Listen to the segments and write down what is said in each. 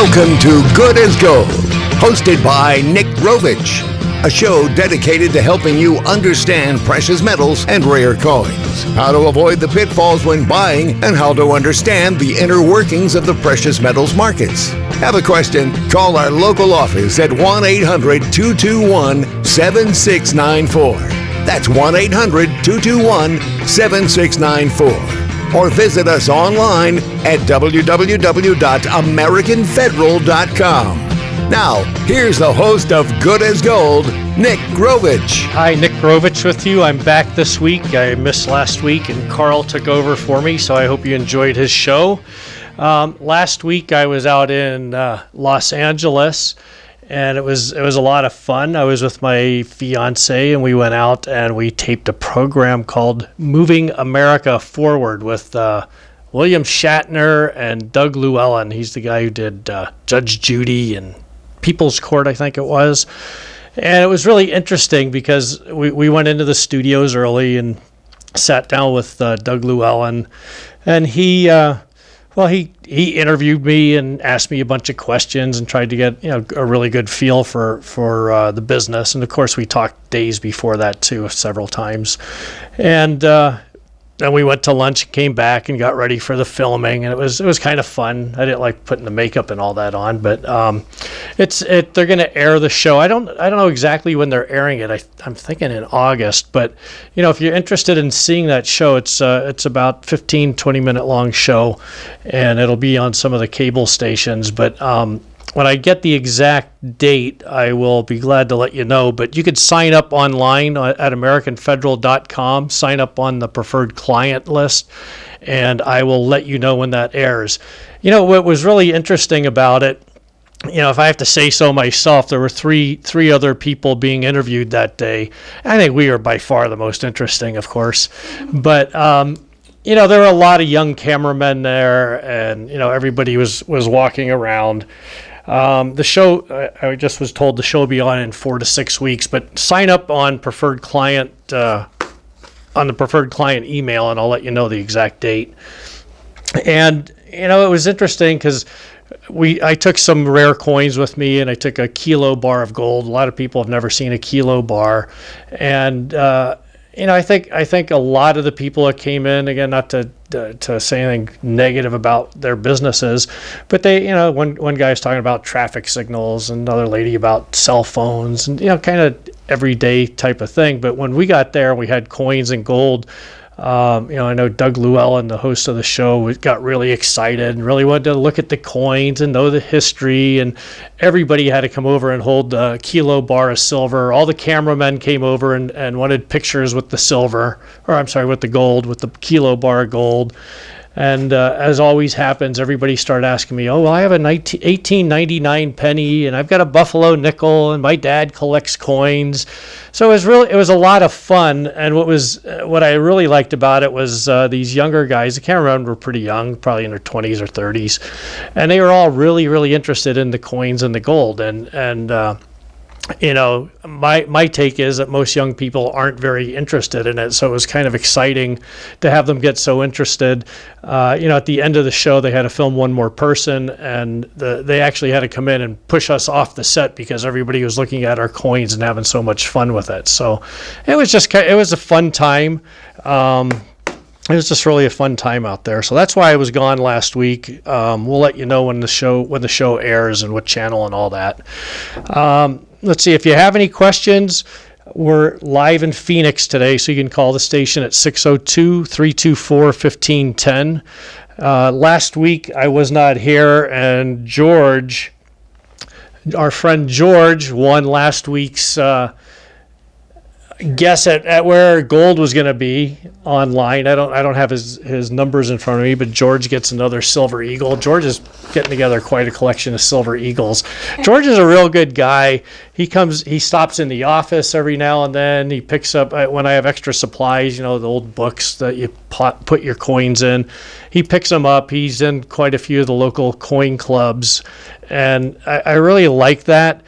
Welcome to Good as Gold, hosted by Nick Grovich, a show dedicated to helping you understand precious metals and rare coins, how to avoid the pitfalls when buying, and how to understand the inner workings of the precious metals markets. Have a question? Call our local office at 1-800-221-7694. That's 1-800-221-7694. Or visit us online at www.americanfederal.com. Now, here's the host of Good as Gold, Nick Grovich. Hi, Nick Grovich with you. I'm back this week. I missed last week, and Carl took over for me, so I hope you enjoyed his show. Last week, I was out in Los Angeles, and it was a lot of fun. I was with my fiance, and we went out and we taped a program called Moving America Forward with William Shatner and Doug Llewellyn. He's the guy who did Judge Judy and People's Court, I think it was. And it was really interesting because we went into the studios early and sat down with Doug Llewellyn, and he interviewed me and asked me a bunch of questions and tried to get a really good feel for the business. And of course, we talked days before that too, several times. And then we went to lunch and came back and got ready for the filming, and it was kind of fun. I didn't like putting the makeup and all that on, but they're going to air the show. I don't know exactly when they're airing it. I'm thinking in August, but if you're interested in seeing that show, it's about 15-20 minute long show, and it'll be on some of the cable stations. But when I get the exact date, I will be glad to let you know. But you could sign up online at AmericanFederal.com, sign up on the preferred client list, and I will let you know when that airs. What was really interesting about it, if I have to say so myself, there were three other people being interviewed that day. I think we were by far the most interesting, of course. But there were a lot of young cameramen there, and everybody was walking around. The show, I just was told the show will be on in 4 to 6 weeks, but sign up on preferred client on the preferred client email, and I'll let you know the exact date. And it was interesting because I took some rare coins with me, and I took a kilo bar of gold. A lot of people have never seen a kilo bar, and I think a lot of the people that came in, again, not to say anything negative about their businesses, but they, one guy was talking about traffic signals, and another lady about cell phones, and kind of everyday type of thing. But when we got there, we had coins and gold. I know Doug Llewellyn, the host of the show, got really excited and really wanted to look at the coins and know the history, and everybody had to come over and hold the kilo bar of silver. All the cameramen came over and wanted pictures with the silver, with the gold, with the kilo bar of gold. And as always happens, everybody started asking me, I have a 1899 penny, and I've got a buffalo nickel, and my dad collects coins. So it was a lot of fun. And what I really liked about it was these younger guys. The cameramen were pretty young, probably in their 20s or 30s, and they were all really, really interested in the coins and the gold. And my take is that most young people aren't very interested in it, so it was kind of exciting to have them get so interested. At the end of the show, they had to film one more person, and they actually had to come in and push us off the set because everybody was looking at our coins and having so much fun with it. So it was a fun time. It was just really a fun time out there. So that's why I was gone last week. We'll let you know when the show airs and what channel and all that. Let's see, if you have any questions, we're live in Phoenix today, so you can call the station at 602-324-1510. Last week, I was not here, and our friend George, won last week's guess at where gold was going to be online. I don't have his numbers in front of me, but George gets another silver eagle. George is getting together quite a collection of silver eagles. George is a real good guy. He stops in the office every now and then. He picks up, when I have extra supplies, the old books that you put your coins in. He picks them up. He's in quite a few of the local coin clubs, and I really like that.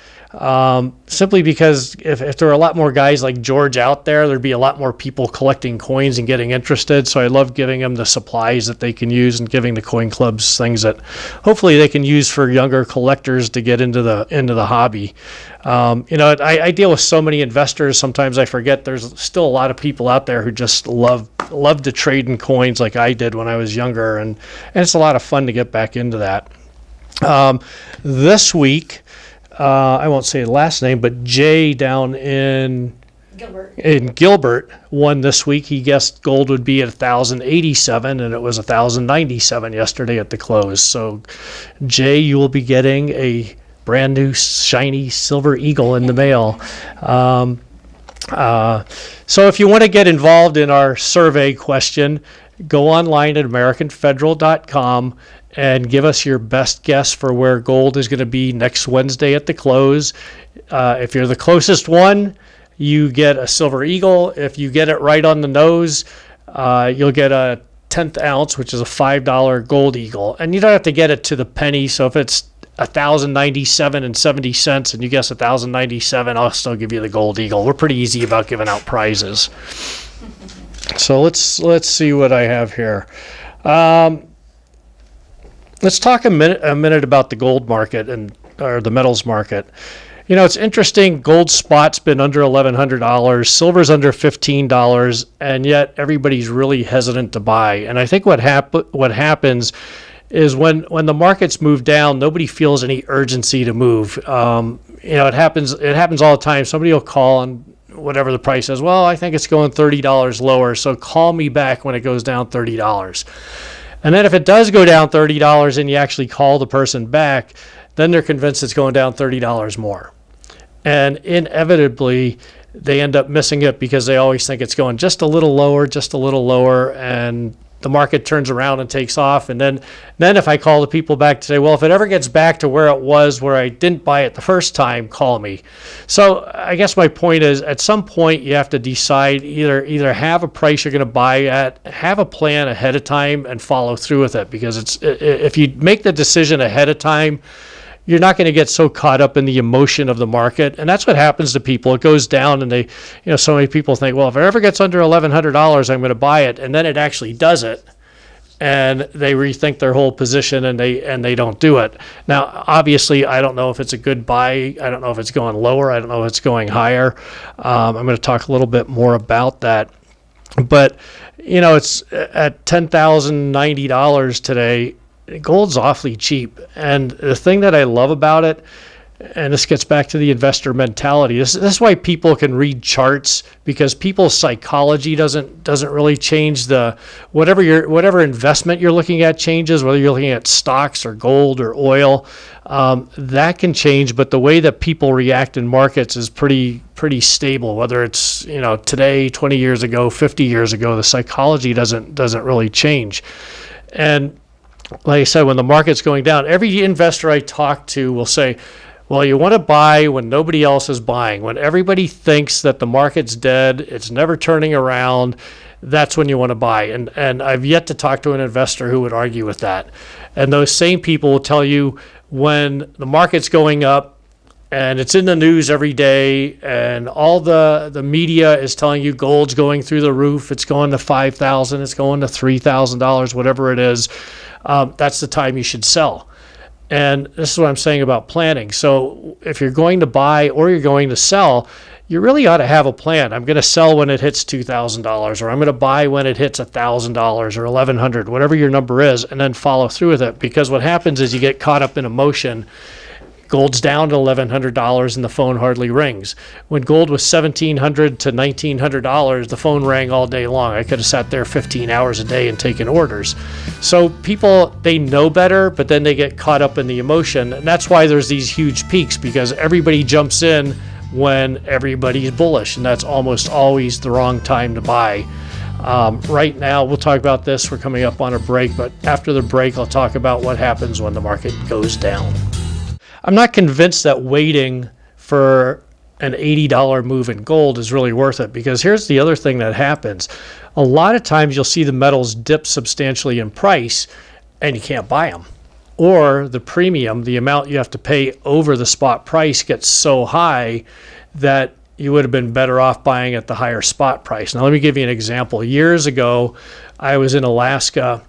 simply because if there were a lot more guys like George out there, there'd be a lot more people collecting coins and getting interested. So I love giving them the supplies that they can use and giving the coin clubs things that hopefully they can use for younger collectors to get into the hobby. I deal with so many investors. Sometimes I forget there's still a lot of people out there who just love to trade in coins like I did when I was younger, and it's a lot of fun to get back into that. This week, I won't say the last name, but Jay down in Gilbert won this week. He guessed gold would be at 1,087, and it was 1,097 yesterday at the close. So, Jay, you will be getting a brand new shiny silver eagle in the mail. So if you want to get involved in our survey question, go online at AmericanFederal.com and give us your best guess for where gold is going to be next Wednesday at the close. If you're the closest one, you get a silver eagle. If you get it right on the nose, you'll get a 1/10 ounce, which is a $5 gold eagle. And you don't have to get it to the penny. So if it's 1,097.70 and you guess 1,097, I'll still give you the gold eagle. We're pretty easy about giving out prizes. So let's see what I have here. Let's talk a minute about the gold market or the metals market. It's interesting. Gold spot's been under $1,100, silver's under $15, and yet everybody's really hesitant to buy. And I think what happens is when the markets move down, nobody feels any urgency to move. It happens all the time. Somebody will call and whatever the price is, well, I think it's going $30 lower, so call me back when it goes down $30. And then if it does go down $30 and you actually call the person back, then they're convinced it's going down $30 more. And inevitably, they end up missing it because they always think it's going just a little lower, and the market turns around and takes off. And then if I call the people back to say, well, if it ever gets back to where it was, where I didn't buy it the first time, call me. So I guess my point is, at some point you have to decide, either have a price you're going to buy at, have a plan ahead of time and follow through with it. Because if you make the decision ahead of time, you're not going to get so caught up in the emotion of the market. And that's what happens to people. It goes down and so many people think, well, if it ever gets under $1,100, I'm going to buy it. And then it actually does it. And they rethink their whole position and they don't do it. Now, obviously, I don't know if it's a good buy. I don't know if it's going lower. I don't know if it's going higher. I'm going to talk a little bit more about that. But, it's at $10,090 today. Gold's awfully cheap. And the thing that I love about it, and this gets back to the investor mentality, this is why people can read charts, because people's psychology doesn't really change. Whatever investment you're looking at changes, whether you're looking at stocks or gold or oil, that can change, but the way that people react in markets is pretty stable. Whether it's today, 20 years ago, 50 years ago, the psychology doesn't really change. And like I said, when the market's going down, every investor I talk to will say, well, you want to buy when nobody else is buying. When everybody thinks that the market's dead, it's never turning around, that's when you want to buy. And I've yet to talk to an investor who would argue with that. And those same people will tell you when the market's going up and it's in the news every day and all the media is telling you gold's going through the roof, it's going to $5,000, it's going to $3,000, whatever it is, that's the time you should sell. And this is what I'm saying about planning. So if you're going to buy or you're going to sell, you really ought to have a plan. I'm going to sell when it hits $2,000, or I'm going to buy when it hits $1,000 or $1,100, whatever your number is, and then follow through with it. Because what happens is you get caught up in emotion. Gold's down to $1,100 and the phone hardly rings. When gold was $1,700 to $1,900, the phone rang all day long. I could have sat there 15 hours a day and taken orders. So people, they know better, but then they get caught up in the emotion. And that's why there's these huge peaks, because everybody jumps in when everybody's bullish, and that's almost always the wrong time to buy. Right now, we'll talk about this. We're coming up on a break, but after the break, I'll talk about what happens when the market goes down. I'm not convinced that waiting for an $80 move in gold is really worth it, because here's the other thing that happens. A lot of times you'll see the metals dip substantially in price and you can't buy them. or the premium, the amount you have to pay over the spot price, gets so high that you would have been better off buying at the higher spot price. Now, let me give you an example. Years ago, I was in Alaska.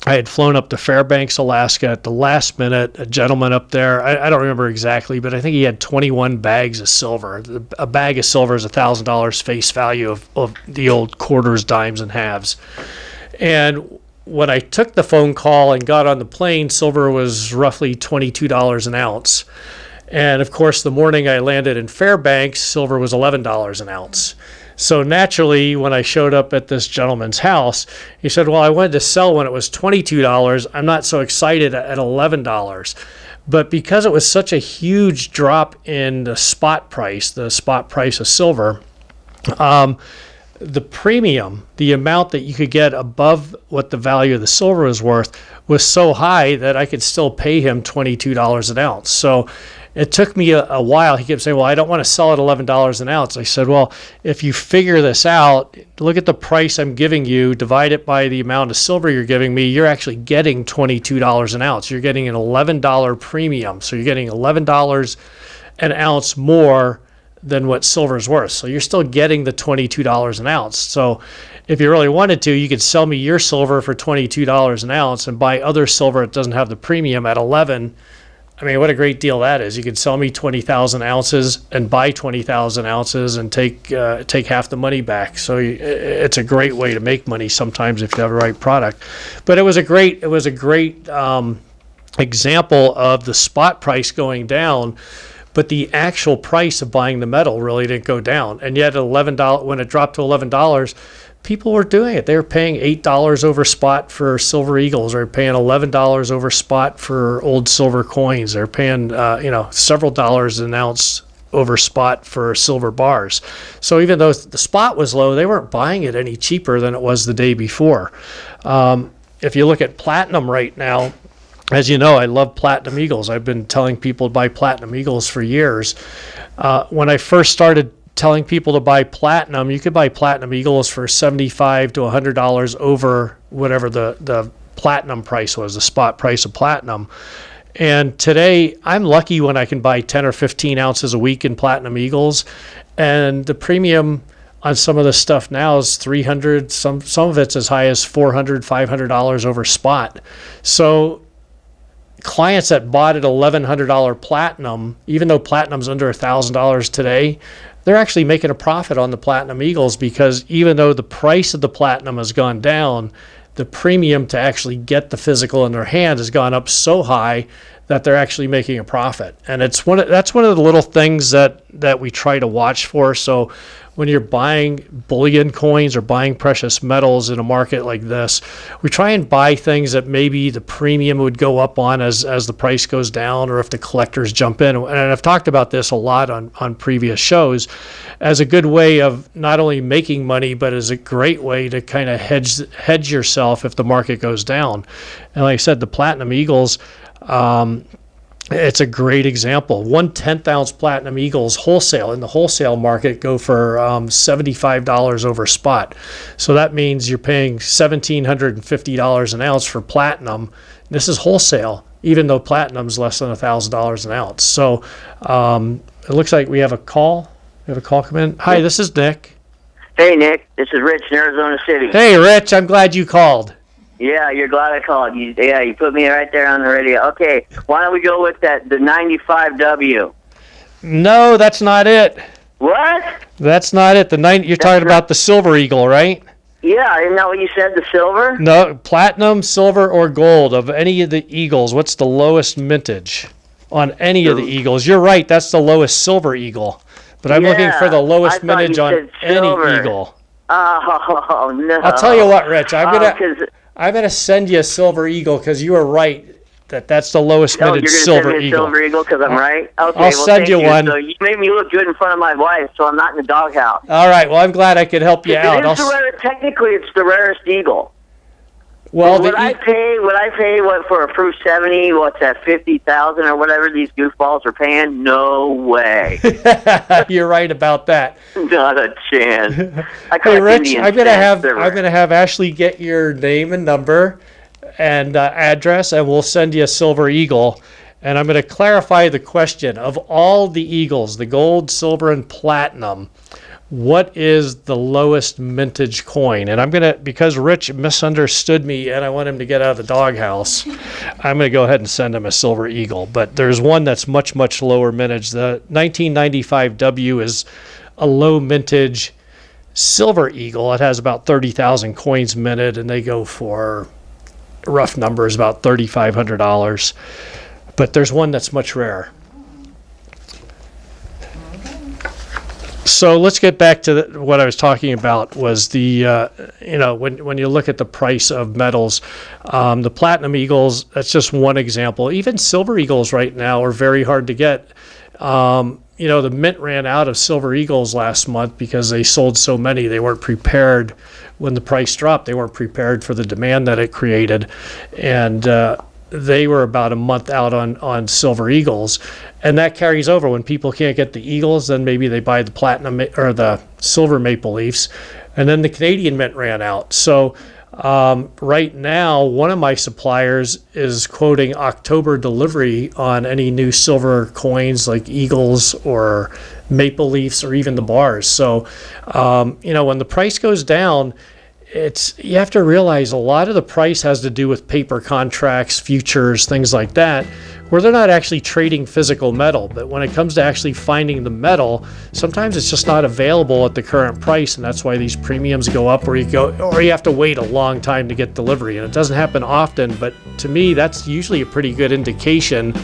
I had flown up to Fairbanks, Alaska at the last minute. A gentleman up there, I don't remember exactly, but I think he had 21 bags of silver. A bag of silver is $1,000 face value of the old quarters, dimes, and halves. And when I took the phone call and got on the plane, silver was roughly $22 an ounce. And of course, the morning I landed in Fairbanks, silver was $11 an ounce. So naturally, when I showed up at this gentleman's house, he said, well, I wanted to sell when it was $22. I'm not so excited at $11. But because it was such a huge drop in the spot price of silver, the premium, the amount that you could get above what the value of the silver was worth, was so high that I could still pay him $22 an ounce. So it took me a while. He kept saying, well, I don't want to sell at $11 an ounce. I said, well, if you figure this out, look at the price I'm giving you, divide it by the amount of silver you're giving me, you're actually getting $22 an ounce. You're getting an $11 premium. So you're getting $11 an ounce more than what silver is worth. So you're still getting the $22 an ounce. So if you really wanted to, you could sell me your silver for $22 an ounce and buy other silver that doesn't have the premium at 11. I mean, what a great deal that is. You could sell me 20,000 ounces and buy 20,000 ounces and take half the money back. So it's a great way to make money sometimes if you have the right product. But it was a great example of the spot price going down, but the actual price of buying the metal really didn't go down. And yet at $11, when it dropped to $11, people were doing it. They were paying $8 over spot for silver eagles. They're paying $11 over spot for old silver coins. They're paying several dollars an ounce over spot for silver bars. So even though the spot was low, they weren't buying it any cheaper than it was the day before. If you look at platinum right now, as you know, I love platinum eagles. I've been telling people to buy platinum eagles for years. When I first started telling people to buy platinum, you could buy platinum eagles for $75 to $100 over whatever the platinum price was, the spot price of platinum. And today, I'm lucky when I can buy 10 or 15 ounces a week in platinum eagles. And the premium on some of the stuff now is $300, some of it's as high as $400, $500 over spot. So clients that bought at $1,100 platinum, even though platinum's under $1,000 today, they're actually making a profit on the platinum eagles, because even though the price of the platinum has gone down, the premium to actually get the physical in their hand has gone up so high that they're actually making a profit. And that's one of the little things that we try to watch for. So when you're buying bullion coins or buying precious metals in a market like this, we try and buy things that maybe the premium would go up on as the price goes down, or if the collectors jump in. And I've talked about this a lot on previous shows as a good way of not only making money, but as a great way to kind of hedge yourself if the market goes down. And like I said, the Platinum Eagles, it's a great example. 1/10 ounce Platinum Eagles wholesale in the wholesale market go for $75 over spot. So that means you're paying $1,750 an ounce for platinum. This is wholesale, even though platinum's less than $1,000 an ounce. So it looks like we have a call. We have a call come in. Hi, this is Nick. Hey, Nick. This is Rich in Arizona City. Hey, Rich. I'm glad you called. Yeah, you're glad I called. You put me right there on the radio. Okay, why don't we go with the 95W? No, that's not it. What? That's not it. You're talking about the Silver Eagle, right? Yeah, isn't that what you said, the silver? No, platinum, silver, or gold of any of the Eagles. What's the lowest mintage on any of the Eagles? You're right, that's the lowest Silver Eagle. But I'm looking for the lowest mintage on any Eagle. Oh, no. I'll tell you what, Rich. I'm gonna send you a Silver Eagle because you were right that's the lowest mintage Silver Eagle. You're gonna send me a Silver Eagle because I'm right? Okay, I'll send you one. So you made me look good in front of my wife, so I'm not in the doghouse. All right. Well, I'm glad I could help you out. Technically, it's the rarest eagle. Well, would I pay what for a Proof 70? What's that, 50,000 or whatever these goofballs are paying? No way. You're right about that. Not a chance. Hey, Rich, I'm gonna have Ashley get your name and number, and address, and we'll send you a silver eagle. And I'm going to clarify the question of all the eagles, the gold, silver, and platinum. What is the lowest mintage coin? And I'm going to, because Rich misunderstood me and I want him to get out of the doghouse, I'm going to go ahead and send him a silver eagle. But there's one that's much, much lower mintage. The 1995 W is a low mintage silver eagle. It has about 30,000 coins minted, and they go for, rough numbers, about $3,500. But there's one that's much rarer. So let's get back to what I was talking about was the, when you look at the price of metals, the platinum eagles, that's just one example. Even silver eagles right now are very hard to get. The mint ran out of silver eagles last month because they sold so many. They weren't prepared when the price dropped. They weren't prepared for the demand that it created. And they were about a month out on silver eagles. And that carries over. When people can't get the eagles, then maybe they buy the platinum or the silver maple leafs. And then the Canadian mint ran out. So right now, one of my suppliers is quoting October delivery on any new silver coins like eagles or maple leafs or even the bars. So, when the price goes down, you have to realize a lot of the price has to do with paper contracts, futures, things like that, where they're not actually trading physical metal. But when it comes to actually finding the metal, sometimes it's just not available at the current price, and that's why these premiums go up, or you have to wait a long time to get delivery. And it doesn't happen often, but to me, that's usually a pretty good indication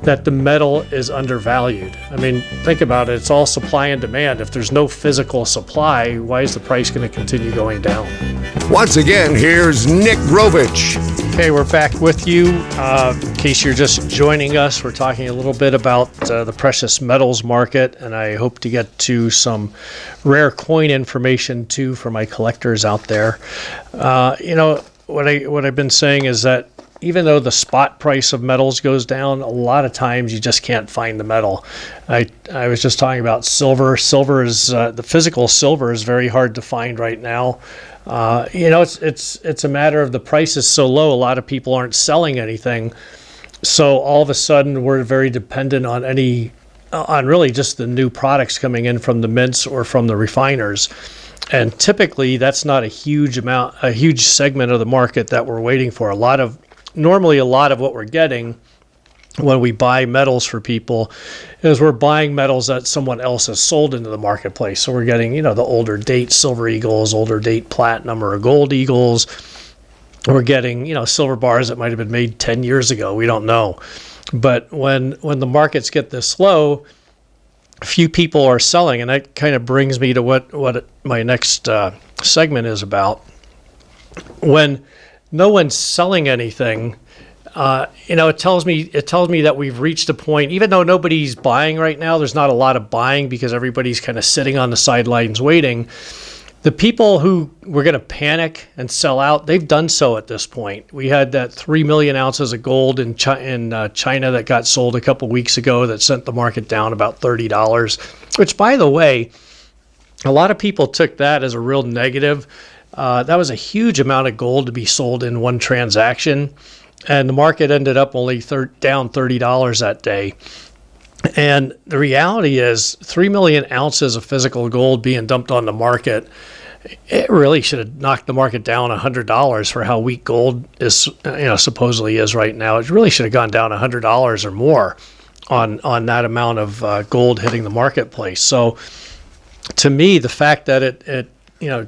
that the metal is undervalued. I mean, think about it. It's all supply and demand. If there's no physical supply, why is the price going to continue going down? Once again, here's Nick Grovich. Okay, we're back with you. In case you're just joining us, we're talking a little bit about the precious metals market, and I hope to get to some rare coin information too for my collectors out there. What I've been saying is that even though the spot price of metals goes down, a lot of times you just can't find the metal. I was just talking about silver. Silver is the physical silver is very hard to find right now. It's a matter of the price is so low, a lot of people aren't selling anything. So all of a sudden we're very dependent on really just the new products coming in from the mints or from the refiners. And typically that's not a huge segment of the market that we're waiting for. Normally a lot of what we're getting when we buy metals for people is we're buying metals that someone else has sold into the marketplace. So we're getting, the older date silver eagles, older date platinum or gold eagles. We're getting, silver bars that might have been made 10 years ago. We don't know. But when the markets get this low, few people are selling. And that kind of brings me to what my next segment is about. When no one's selling anything, it tells me that we've reached a point, even though nobody's buying right now, there's not a lot of buying because everybody's kind of sitting on the sidelines waiting. The people who were going to panic and sell out, they've done so at this point. We had that 3 million ounces of gold in China that got sold a couple weeks ago that sent the market down about $30, which, by the way, a lot of people took that as a real negative. That was a huge amount of gold to be sold in one transaction, and the market ended up only down $30 that day. And the reality is 3 million ounces of physical gold being dumped on the market, it really should have knocked the market down $100 for how weak gold is, supposedly is right now. It really should have gone down $100 or more on that amount of gold hitting the marketplace. So to me, the fact that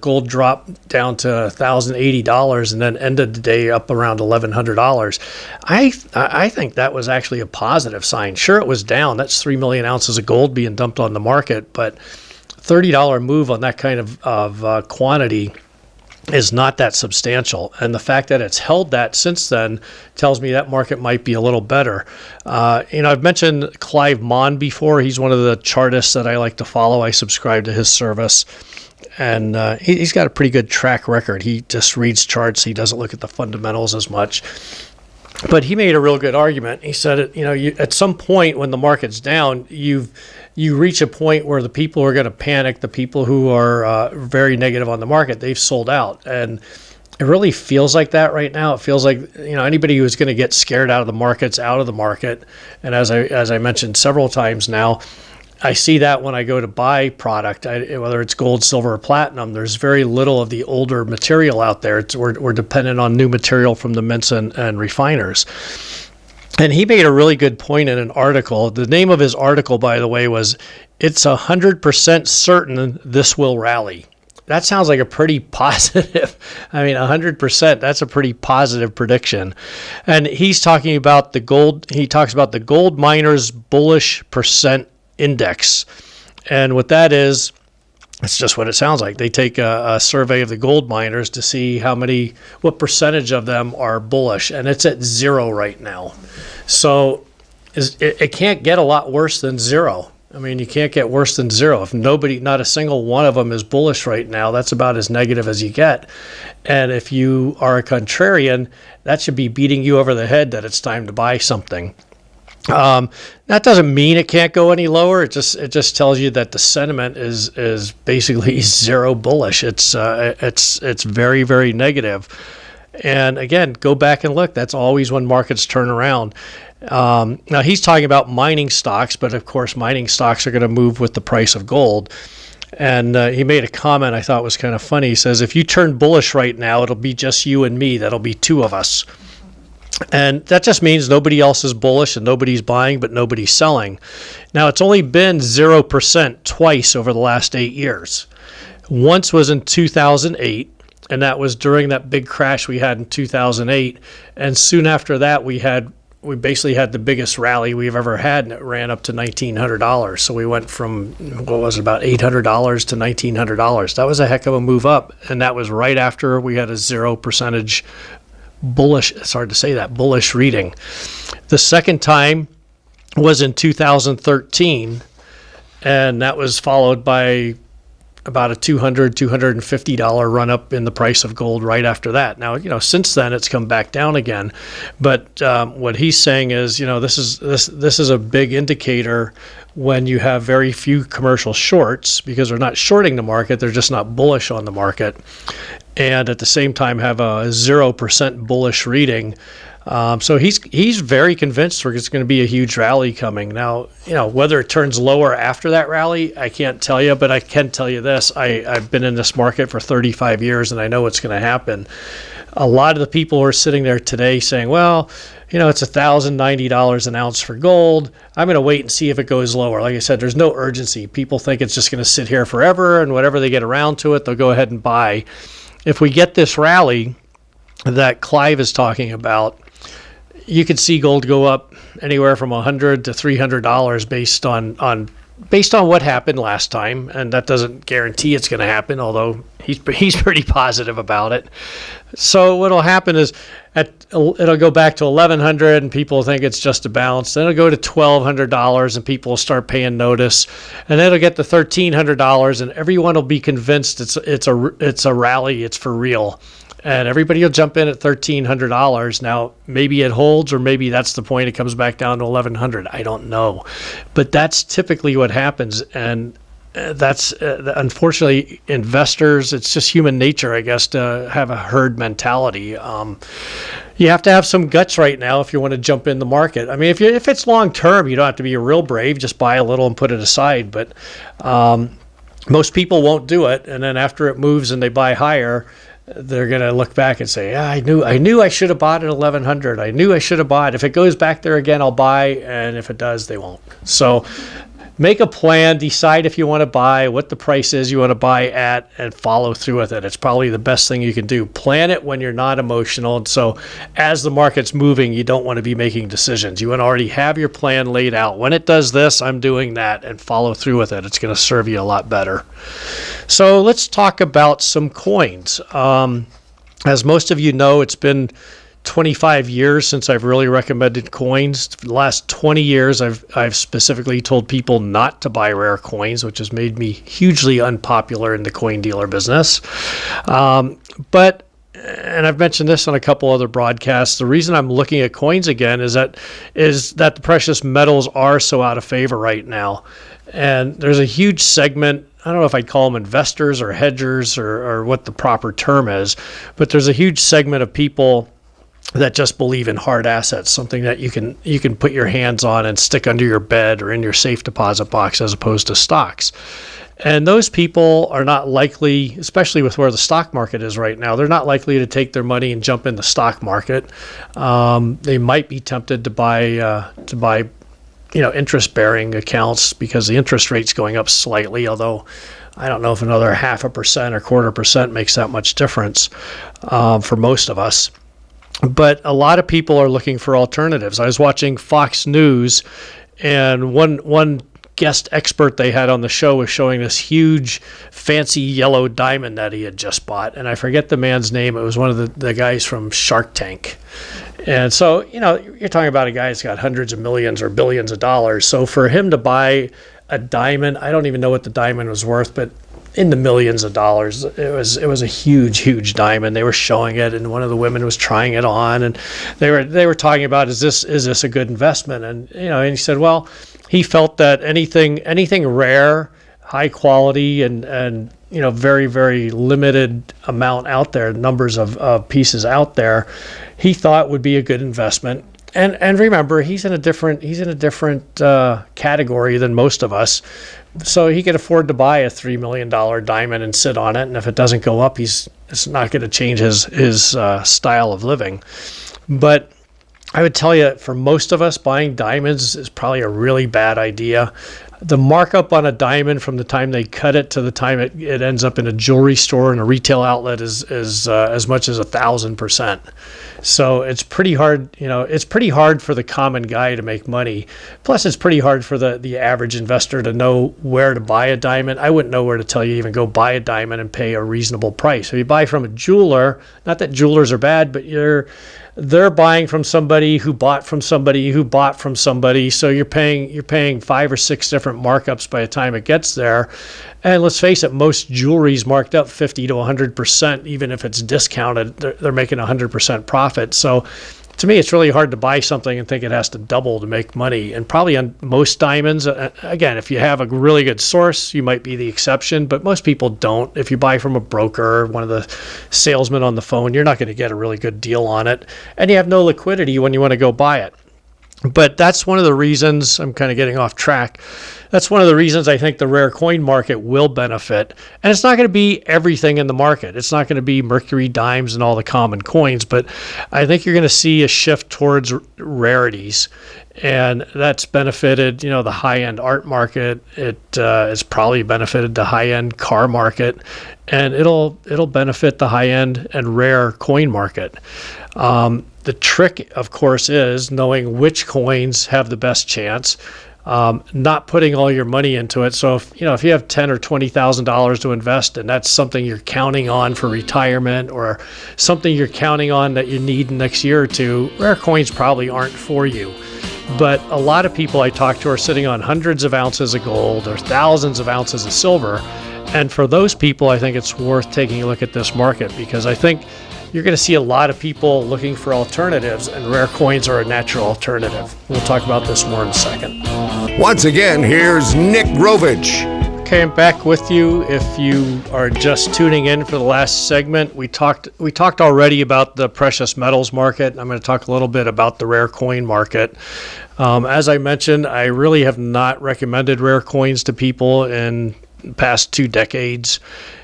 gold dropped down to $1,080 and then ended the day up around $1,100. I think that was actually a positive sign. Sure, it was down. That's 3 million ounces of gold being dumped on the market, but $30 move on that kind of quantity is not that substantial. And the fact that it's held that since then tells me that market might be a little better. I've mentioned Clive Mon before. He's one of the chartists that I like to follow. I subscribe to his service. And he's got a pretty good track record. He just reads charts. He doesn't look at the fundamentals as much. But he made a real good argument. He said, at some point when the market's down, you reach a point where the people who are going to panic, the people who are very negative on the market, they've sold out. And it really feels like that right now. It feels like, anybody who's going to get scared out of the market's out of the market. And as I mentioned several times now, I see that when I go to buy product, whether it's gold, silver, or platinum, there's very little of the older material out there. We're dependent on new material from the mints and refiners. And he made a really good point in an article. The name of his article, by the way, was, "It's 100% certain this will rally." That sounds like a pretty positive, 100%, that's a pretty positive prediction. And he's talking about he talks about the gold miners' bullish percent index. And what that is, it's just what it sounds like. They take a survey of the gold miners to see what percentage of them are bullish, and it's at 0 right now. So it can't get a lot worse than 0. You can't get worse than 0. If not a single one of them is bullish right now, that's about as negative as you get. And if you are a contrarian, that should be beating you over the head that it's time to buy something. That doesn't mean it can't go any lower. It just tells you that the sentiment is basically 0 bullish. It's very, very negative. And again, go back and look. That's always when markets turn around. Now he's talking about mining stocks, but of course mining stocks are going to move with the price of gold. And he made a comment I thought was kind of funny. He says, "If you turn bullish right now, it'll be just you and me. That'll be 2 of us." And that just means nobody else is bullish and nobody's buying, but nobody's selling. Now, it's only been 0% twice over the last 8 years. Once was in 2008, and that was during that big crash we had in 2008. And soon after that, we basically had the biggest rally we've ever had, and it ran up to $1,900. So we went from, about $800 to $1,900. That was a heck of a move up, and that was right after we had a 0% bullish, it's hard to say that, bullish reading. The second time was in 2013, and that was followed by about a $250 run up in the price of gold right after that. Now, since then it's come back down again, but what he's saying is, this is a big indicator when you have very few commercial shorts, because they're not shorting the market, they're just not bullish on the market, and at the same time have a 0% bullish reading. So he's very convinced there's going to be a huge rally coming. Now, whether it turns lower after that rally, I can't tell you, but I can tell you this. I've been in this market for 35 years, and I know what's going to happen. A lot of the people who are sitting there today saying, well, it's $1,090 an ounce for gold. I'm going to wait and see if it goes lower. Like I said, there's no urgency. People think it's just going to sit here forever, and whenever they get around to it, they'll go ahead and buy. If we get this rally that Clive is talking about, you could see gold go up anywhere from $100 to $300 based on what happened last time, and that doesn't guarantee it's going to happen, although he's pretty positive about it. So what'll happen is it'll go back to $1,100, and people think it's just a bounce. Then it'll go to $1,200, and people will start paying notice, and then it'll get to $1,300, and everyone will be convinced it's a rally, it's for real. And everybody will jump in at $1,300. Now, maybe it holds, or maybe that's the point. It comes back down to $1,100. I don't know. But that's typically what happens. And that's, unfortunately, investors, it's just human nature, I guess, to have a herd mentality. You have to have some guts right now if you want to jump in the market. If it's long term, you don't have to be real brave. Just buy a little and put it aside. But most people won't do it. And then after it moves and they buy higher, they're going to look back and say, I knew I should have bought at $1,100. I knew I should have bought. If it goes back there again, I'll buy. And if it does, they won't. So make a plan, decide if you want to buy, what the price is you want to buy at, and follow through with it. It's probably the best thing you can do. Plan it when you're not emotional. And so as the market's moving, you don't want to be making decisions. You want to already have your plan laid out. When it does this, I'm doing that, and follow through with it. It's going to serve you a lot better. So let's talk about some coins. As most of you know, it's been 25 years since I've really recommended coins. For the last 20 years, I've specifically told people not to buy rare coins, which has made me hugely unpopular in the coin dealer business. But I've mentioned this on a couple other broadcasts, the reason I'm looking at coins again is that the precious metals are so out of favor right now. And there's a huge segment I don't know if I'd call them investors or hedgers or what the proper term is, but there's a huge segment of people that just believe in hard assets, something that you can put your hands on and stick under your bed or in your safe deposit box as opposed to stocks. And those people are not likely, especially with where the stock market is right now, they're not likely to take their money and jump in the stock market. They might be tempted to buy interest-bearing accounts because the interest rate's going up slightly, although I don't know if another 0.5% or 1/4% makes that much difference for most of us. But a lot of people are looking for alternatives. I was watching Fox News, and one guest expert they had on the show was showing this huge, fancy yellow diamond that he had just bought. And I forget the man's name. It was one of the guys from Shark Tank. And so, you're talking about a guy that's got hundreds of millions or billions of dollars. So for him to buy a diamond, I don't even know what the diamond was worth, but in the millions of dollars. It was a huge diamond. They were showing it, and one of the women was trying it on, and they were talking about is this a good investment? And and he said, well, he felt that anything rare, high quality, and very, very limited amount out there, numbers of pieces out there, he thought would be a good investment. And remember, he's in a different category than most of us. So he could afford to buy a $3 million diamond and sit on it. And if it doesn't go up, it's not going to change his style of living. But I would tell you, for most of us, buying diamonds is probably a really bad idea. The markup on a diamond from the time they cut it to the time it ends up in a jewelry store and a retail outlet is as much as 1,000%. So it's pretty hard, it's pretty hard for the common guy to make money. Plus, it's pretty hard for the average investor to know where to buy a diamond. I wouldn't know where to tell you even go buy a diamond and pay a reasonable price. If you buy from a jeweler, not that jewelers are bad, but they're buying from somebody who bought from somebody who bought from somebody. So you're paying 5 or 6 different markups by the time it gets there. And let's face it, most jewelry's marked up 50 to 100%, even if it's discounted. They're making 100% profit. So to me, it's really hard to buy something and think it has to double to make money. And probably on most diamonds, again, if you have a really good source, you might be the exception, but most people don't. If you buy from a broker, one of the salesmen on the phone, you're not going to get a really good deal on it. And you have no liquidity when you want to go buy it. But that's one of the reasons, I'm kind of getting off track, that's one of the reasons I think the rare coin market will benefit. And it's not going to be everything in the market. It's not going to be mercury, dimes, and all the common coins, but I think you're going to see a shift towards rarities. And that's benefited, the high-end art market. It's probably benefited the high-end car market, and it'll benefit the high-end and rare coin market. The trick, of course, is knowing which coins have the best chance, not putting all your money into it. So if you have $10,000 or $20,000 to invest, and that's something you're counting on for retirement or something you're counting on that you need next year or two, rare coins probably aren't for you. But a lot of people I talk to are sitting on hundreds of ounces of gold or thousands of ounces of silver. And for those people, I think it's worth taking a look at this market, because I think you're going to see a lot of people looking for alternatives, and rare coins are a natural alternative. We'll talk about this more in a second. Once again, here's Nick Grovich. Okay, I'm back with you. If you are just tuning in for the last segment, we talked already about the precious metals market. I'm going to talk a little bit about the rare coin market. As I mentioned, I really have not recommended rare coins to people in the past 2 decades.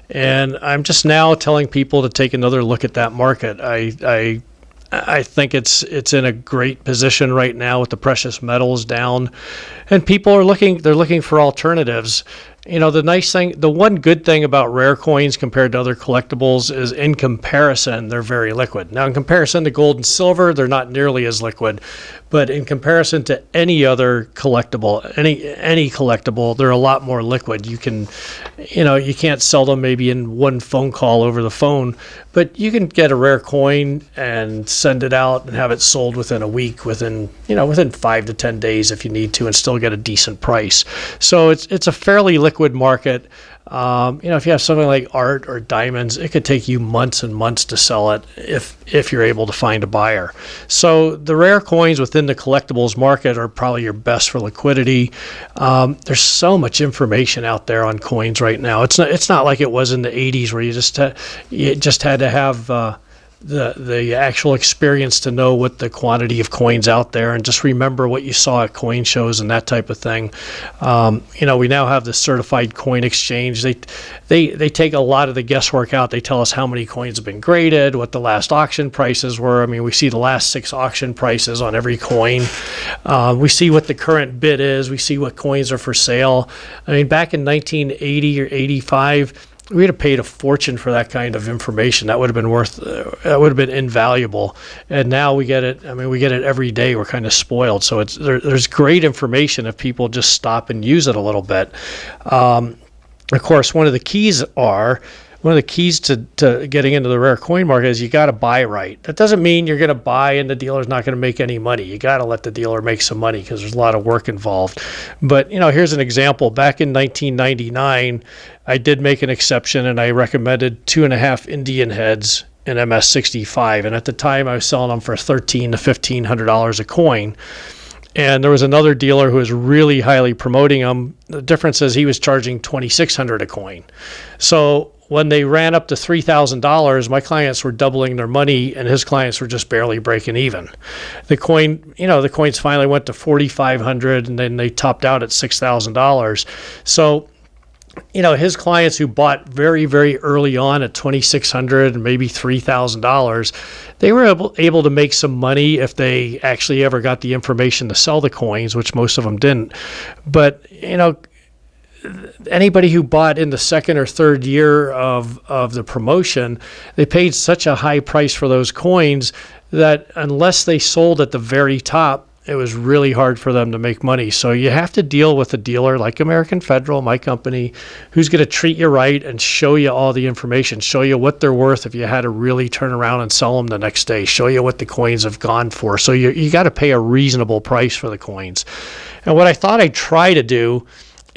And I'm just now telling people to take another look at that market. I think it's in a great position right now with the precious metals down, and people are looking for alternatives. The one good thing about rare coins compared to other collectibles is, in comparison, they're very liquid. Now, in comparison to gold and silver, they're not nearly as liquid, but in comparison to any other collectible, any collectible, they're a lot more liquid. You can't sell them maybe in one phone call over the phone, but you can get a rare coin and send it out and have it sold within a week, within 5 to 10 days if you need to, and still get a decent price. So it's a fairly liquid liquid market. If you have something like art or diamonds, it could take you months and months to sell it if you're able to find a buyer. So the rare coins within the collectibles market are probably your best for liquidity. There's so much information out there on coins right now. It's not like it was in the 80s where you just had to have the actual experience to know what the quantity of coins out there, and just remember what you saw at coin shows and that type of thing. We now have the certified coin exchange. They take a lot of the guesswork out. They tell us how many coins have been graded, what the last auction prices were. I mean, we see the last 6 auction prices on every coin. We see what the current bid is. We see what coins are for sale. I mean, back in 1980 or 85, we'd have paid a fortune for that kind of information. That would have been invaluable. And now we get it. I mean, we get it every day. We're kind of spoiled. So there's great information if people just stop and use it a little bit. Of course, one of the keys to getting into the rare coin market is you got to buy right. That doesn't mean you're going to buy and the dealer's not going to make any money. You got to let the dealer make some money because there's a lot of work involved. But, here's an example. Back in 1999, I did make an exception and I recommended 2.5 Indian heads in MS65. And at the time, I was selling them for $1,300 to $1,500 a coin. And there was another dealer who was really highly promoting them. The difference is he was charging $2,600 a coin. So when they ran up to $3,000, my clients were doubling their money and his clients were just barely breaking even. The coins finally went to $4,500 and then they topped out at $6,000. So, his clients who bought very, very early on at $2,600 and maybe $3,000, they were able to make some money if they actually ever got the information to sell the coins, which most of them didn't. But, anybody who bought in the second or third year of the promotion, they paid such a high price for those coins that unless they sold at the very top, it was really hard for them to make money. So you have to deal with a dealer like American Federal, my company, who's going to treat you right and show you all the information, show you what they're worth if you had to really turn around and sell them the next day, show you what the coins have gone for. So you got to pay a reasonable price for the coins. And what I thought I'd try to do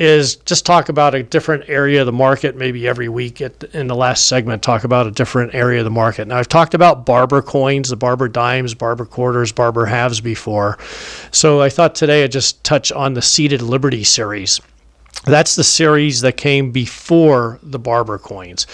is just talk about a different area of the market, maybe every week in the last segment, talk about a different area of the market. Now, I've talked about barber coins, the barber dimes, barber quarters, barber halves before. So I thought today I'd just touch on the Seated Liberty series. That's the series that came before the barber coins.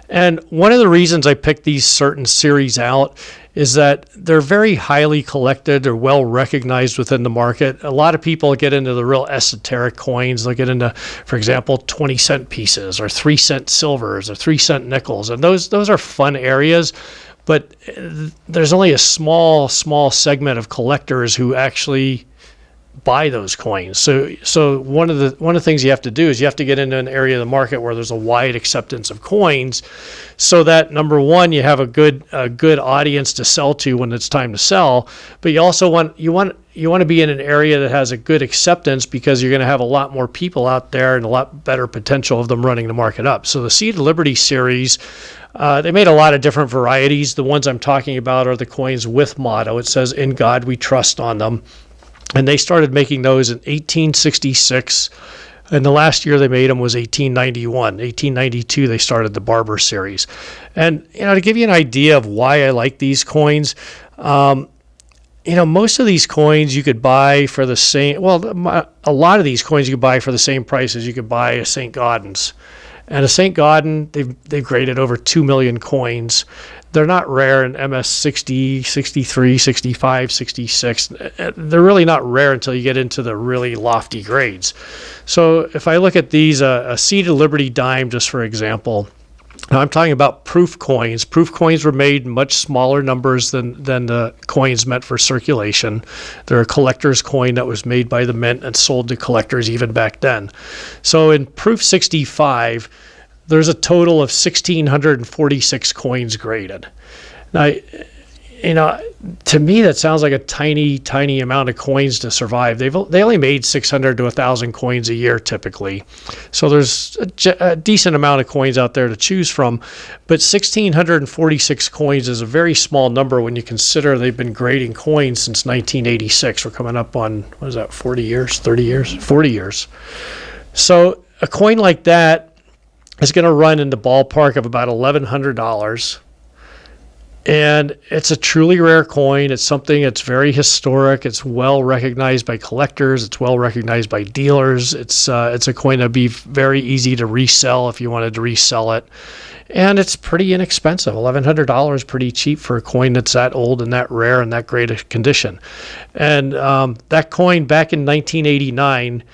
And one of the reasons I picked these certain series out is that they're very highly collected or well recognized within the market. A lot of people get into the real esoteric coins. They'll get into, for example, 20-cent pieces or 3-cent silvers or 3-cent nickels. And those are fun areas, but there's only a small segment of collectors who actually buy those coins. So one of the things you have to do is you have to get into an area of the market where there's a wide acceptance of coins, so that number one, you have a good audience to sell to when it's time to sell. But you also want to be in an area that has a good acceptance, because you're going to have a lot more people out there and a lot better potential of them running the market up. So the Seated Liberty series, they made a lot of different varieties. The ones I'm talking about are the coins with motto. It says "In God We Trust" on them. And they started making those in 1866. And the last year they made them was 1891. 1892, they started the Barber series. And, to give you an idea of why I like these coins, most of these coins you could buy for the same, a lot of these coins you could buy for the same price as you could buy a St. Gaudens. And a St. Gaudens, they've graded over 2 million coins. They're not rare in MS 60, 63, 65, 66. They're really not rare until you get into the really lofty grades. So if I look at these, a Seated Liberty dime, just for example, now I'm talking about proof coins. Proof coins were made in much smaller numbers than the coins meant for circulation. They're a collector's coin that was made by the mint and sold to collectors even back then. So in proof 65, there's a total of 1,646 coins graded. Now, to me, that sounds like a tiny, tiny amount of coins to survive. They only made 600 to 1,000 coins a year typically. So there's a decent amount of coins out there to choose from. But 1,646 coins is a very small number when you consider they've been grading coins since 1986. We're coming up on, 40 years, 30 years? 40 years. So a coin like that is going to run in the ballpark of about $1,100. And it's a truly rare coin. It's something that's very historic. It's well recognized by collectors. It's well recognized by dealers. It's a coin that'd be very easy to resell if you wanted to resell it. And it's pretty inexpensive. $1,100, pretty cheap for a coin that's that old and that rare and that great a condition. And that coin back in 1989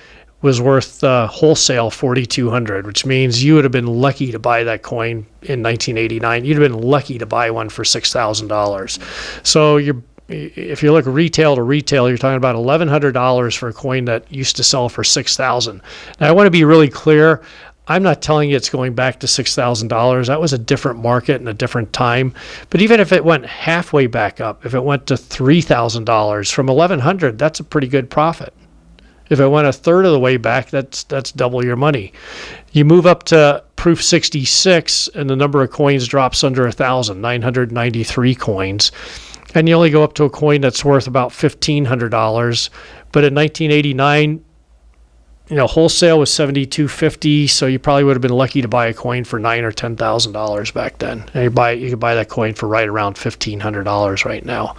was worth wholesale $4,200, which means you would have been lucky to buy that coin in 1989. You'd have been lucky to buy one for $6,000. So if you look retail to retail, you're talking about $1,100 for a coin that used to sell for $6,000. Now, I want to be really clear. I'm not telling you it's going back to $6,000. That was a different market and a different time. But even if it went halfway back up, if it went to $3,000 from $1,100, that's a pretty good profit. If it went a third of the way back, that's double your money. You move up to Proof 66, and the number of coins drops under 1,000, 993 coins. And you only go up to a coin that's worth about $1,500. But in 1989, wholesale was $7,250, so you probably would have been lucky to buy a coin for $9,000 or $10,000 back then. And you could buy that coin for right around $1,500 right now.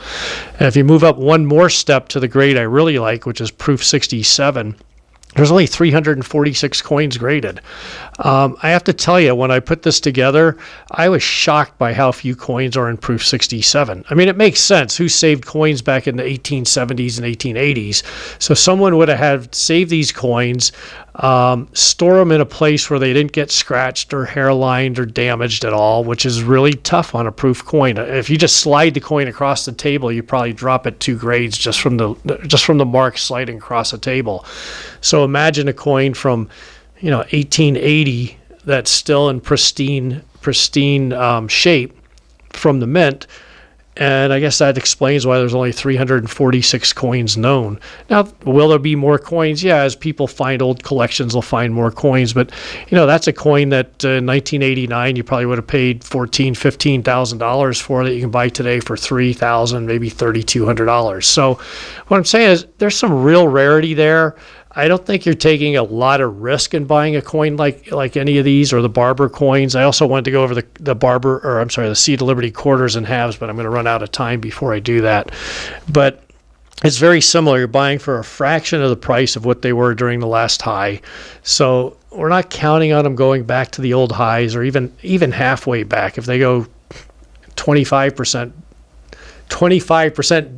And if you move up one more step to the grade I really like, which is Proof 67, there's only 346 coins graded. I have to tell you, when I put this together, I was shocked by how few coins are in Proof 67. I mean, it makes sense. Who saved coins back in the 1870s and 1880s? So someone would have saved these coins, store them in a place where they didn't get scratched or hairlined or damaged at all, which is really tough on a proof coin. If you just slide the coin across the table, you probably drop it 2 grades just from the mark sliding across the table. So imagine a coin from 1880 that's still in pristine shape from the mint. And I guess that explains why there's only 346 coins known. Now, will there be more coins? Yeah, as people find old collections, they'll find more coins. But, that's a coin that in 1989 you probably would have paid $14,000, $15,000 for that you can buy today for $3,000, maybe $3,200. So what I'm saying is there's some real rarity there. I don't think you're taking a lot of risk in buying a coin like any of these or the Barber coins. I also wanted to go over the Seed of Liberty quarters and halves, but I'm going to run out of time before I do that. But it's very similar. You're buying for a fraction of the price of what they were during the last high. So we're not counting on them going back to the old highs or even halfway back. If they go 25%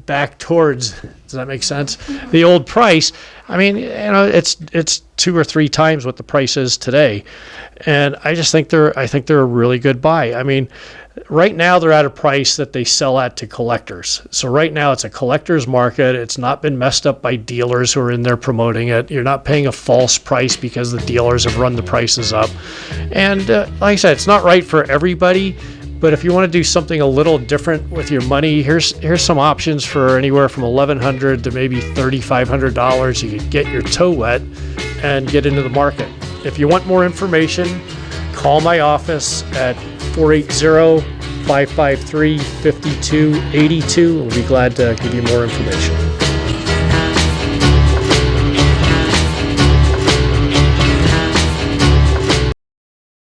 back towards, does that make sense? The old price. I mean, it's 2 or 3 times what the price is today, and I think they're a really good buy. I mean, right now they're at a price that they sell at to collectors. So right now it's a collector's market. It's not been messed up by dealers who are in there promoting it. You're not paying a false price because the dealers have run the prices up. And like I said, it's not right for everybody. But if you want to do something a little different with your money, here's some options for anywhere from $1,100 to maybe $3,500. You could get your toe wet and get into the market. If you want more information, call my office at 480-553-5282. We'll be glad to give you more information.